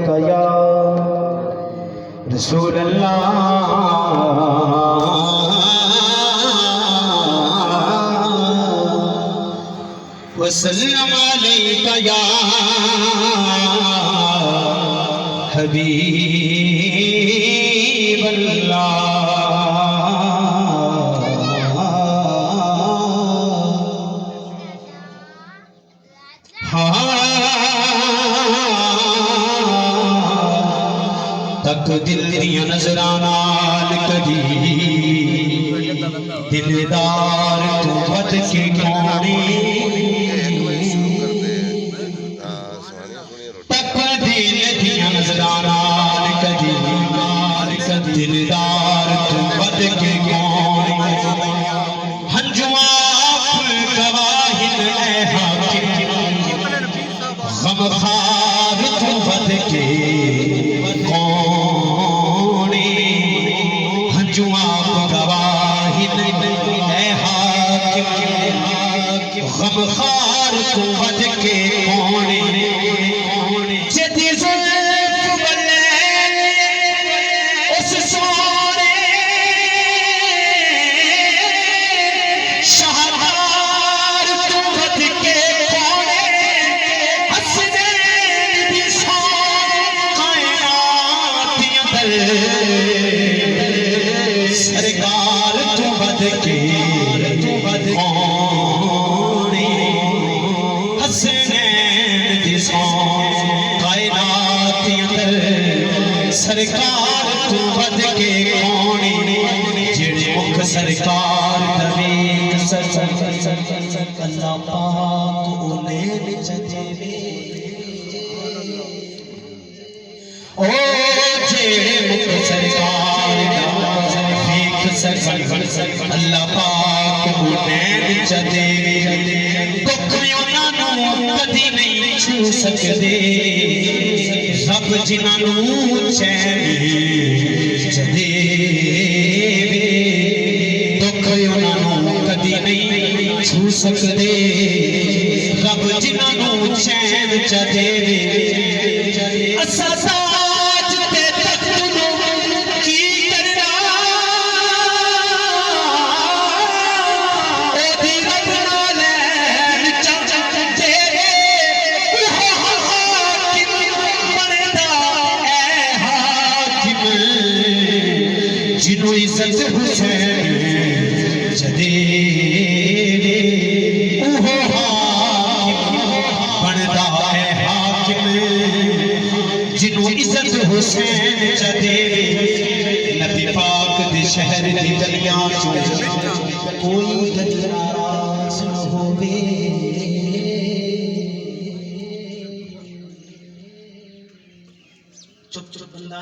अलैका या रसूल अल्लाह वसल्लम अलैका या हबीब अल्लाह। तक दिल दिया नजरां नाल कदी दिलदार तू बद के कौनी तक दिल दिया नजरां नाल कदी दिलदार तू बद के कौनी हंजुआं गवाहिन ए हाकिम गमखार तू बद के कौनी हंजुआं गवाहिन ए हाकिम गमखार तू बद के कौनी जदी जुल्फ बल्ले उस सोने शाहदार तू बद के कौने हसनैन दी शान कायनात अंदर सरकार तू बद के कौने हसनैन दी शान कायनात अंदर सरकार तू बद के कौने जेड़े मुख सरकार दवेक अल्लाह पाक उन्हें विच देवे ओ जेड़े मुख सरकार दवेक अल्लाह पाक उन्हें विच देवे दुख उन्हां नूं कदी नहीं छू सकदे रब जिन्हां नूं चैन च देवे दुख उन्हां नूं कदी नहीं छू सकदे रब जिन्हां नूं चैन च देवे असां साज ते तख्त नूं की करना ओदी रब नाल लैन च देवे हाकिम बनदा ऐ हाकिम जिन्हों इज्जत हुसैन च देवे ओहो हाकिम बनदा ऐ हाकिम जिन्हों इज्जत हुसैन च देवे नबी पाक दे शहर दी गलियां चों कोई गली नाराज न होवे चुप चुप बंदा